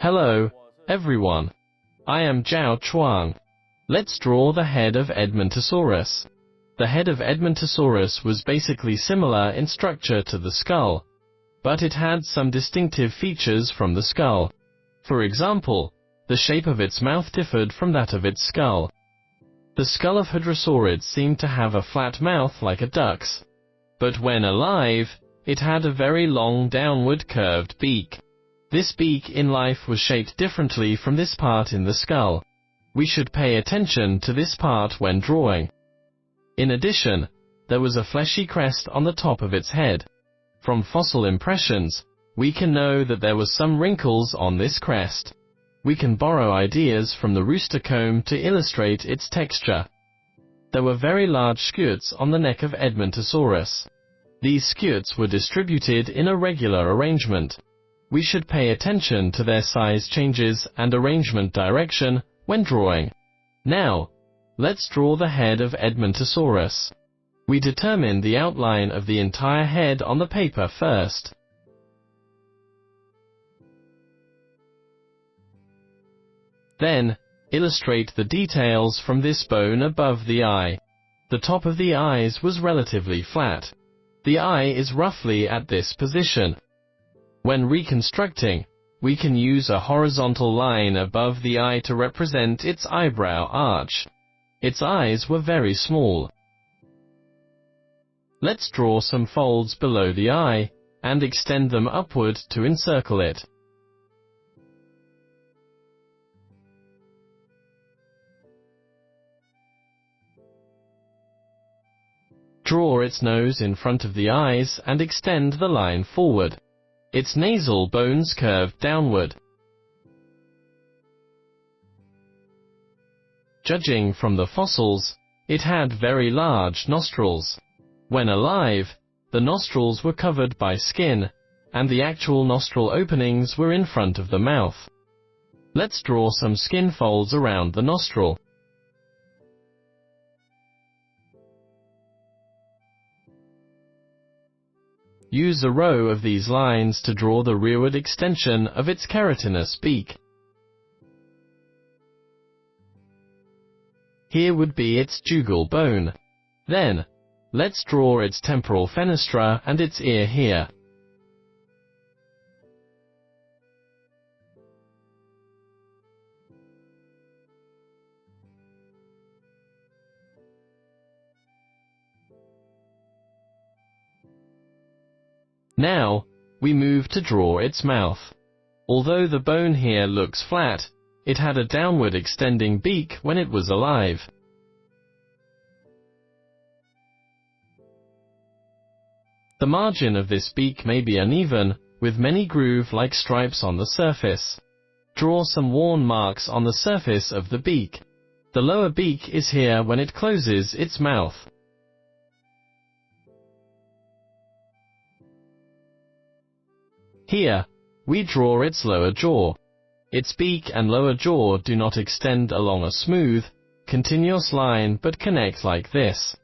Hello, everyone. I am Chuang. Let's draw the head of Edmontosaurus. The head of Edmontosaurus was basically similar in structure to the skull, but it had some distinctive features from the skull. For example, the shape of its mouth differed from that of its skull. The skull of Hadrosaurids seemed to have a flat mouth like a duck's, but when alive, it had a very long downward curved beak. This beak in life was shaped differently from this part in the skull. We should pay attention to this part when drawing. In addition, there was a fleshy crest on the top of its head. From fossil impressions, we can know that there was some wrinkles on this crest. We can borrow ideas from the rooster comb to illustrate its texture. There were very large scutes on the neck of Edmontosaurus. These scutes were distributed in a regular arrangement. We should pay attention to their size changes and arrangement direction when drawing. Now, let's draw the head of Edmontosaurus. We determine the outline of the entire head on the paper first. Then, illustrate the details from this bone above the eye. The top of the eyes was relatively flat. The eye is roughly at this position. When reconstructing, we can use a horizontal line above the eye to represent its eyebrow arch. Its eyes were very small. Let's draw some folds below the eye, and extend them upward to encircle it. Draw its nose in front of the eyes and extend the line forward. Its nasal bones curved downward. Judging from the fossils, it had very large nostrils. When alive, the nostrils were covered by skin, and the actual nostril openings were in front of the mouth. Let's draw some skin folds around the nostril. Use a row of these lines to draw the rearward extension of its keratinous beak. Here would be its jugal bone. Then, let's draw its temporal fenestra and its ear here. Now, we move to draw its mouth. Although the bone here looks flat, it had a downward extending beak when it was alive. The margin of this beak may be uneven, with many groove-like stripes on the surface. Draw some worn marks on the surface of the beak. The lower beak is here when it closes its mouth. Here, we draw its lower jaw. Its beak and lower jaw do not extend along a smooth, continuous line but connect like this.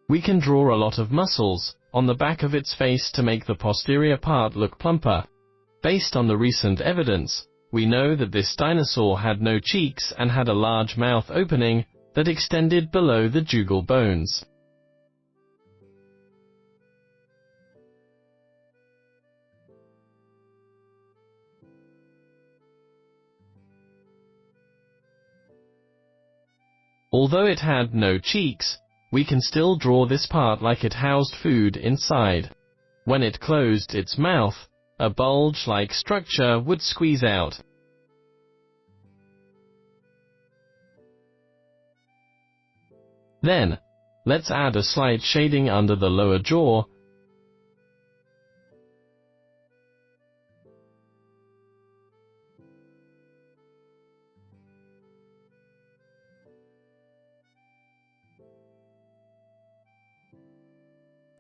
We can draw a lot of muscles on the back of its face to make the posterior part look plumper. Based on the recent evidence, we know that this dinosaur had no cheeks and had a large mouth opening that extended below the jugal bones. Although it had no cheeks, we can still draw this part like it housed food inside. When it closed its mouth, a bulge-like structure would squeeze out. Then, let's add a slight shading under the lower jaw.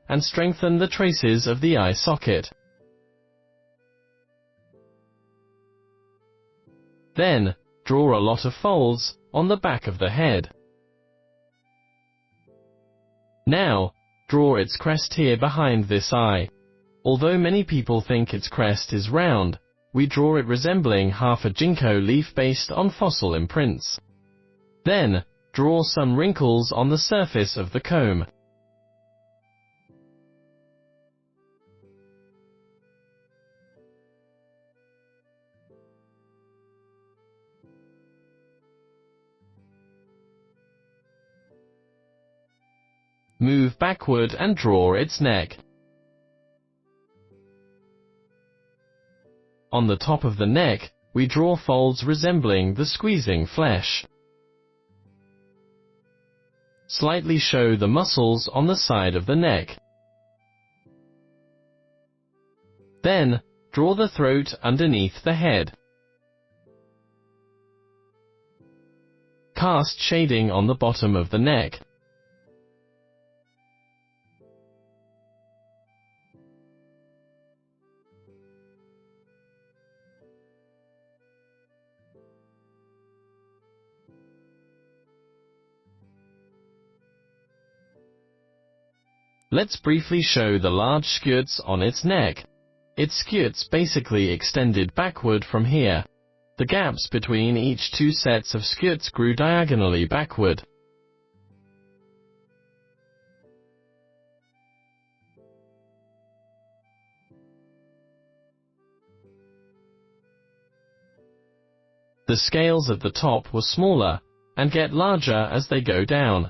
And strengthen the traces of the eye socket. Then, draw a lot of folds on the back of the head. Now, draw its crest here behind this eye. Although many people think its crest is round, we draw it resembling half a ginkgo leaf based on fossil imprints. Then, draw some wrinkles on the surface of the comb. Move backward and draw its neck. On the top of the neck, we draw folds resembling the squeezing flesh. Slightly show the muscles on the side of the neck. Then, draw the throat underneath the head. Cast shading on the bottom of the neck. Let's briefly show the large scutes on its neck. Its scutes basically extended backward from here. The gaps between each two sets of scutes grew diagonally backward. The scales at the top were smaller, and get larger as they go down.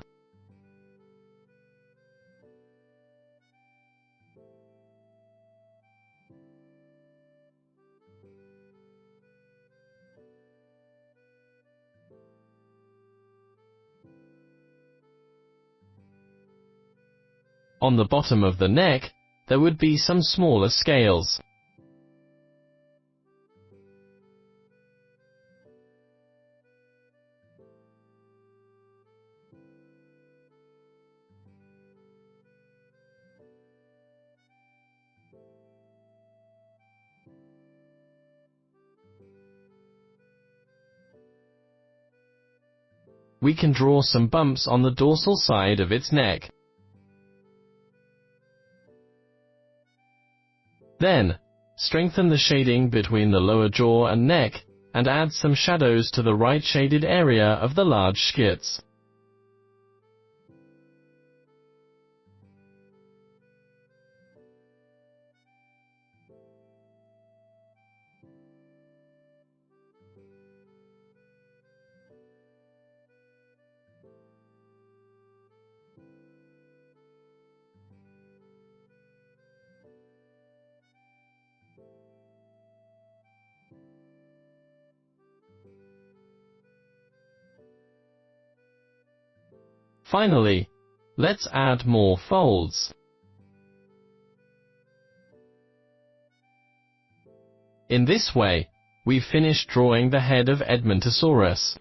On the bottom of the neck, there would be some smaller scales. We can draw some bumps on the dorsal side of its neck. Then, strengthen the shading between the lower jaw and neck, and add some shadows to the right shaded area of the large scutes. Finally, let's add more folds. In this way, we've finished drawing the head of Edmontosaurus.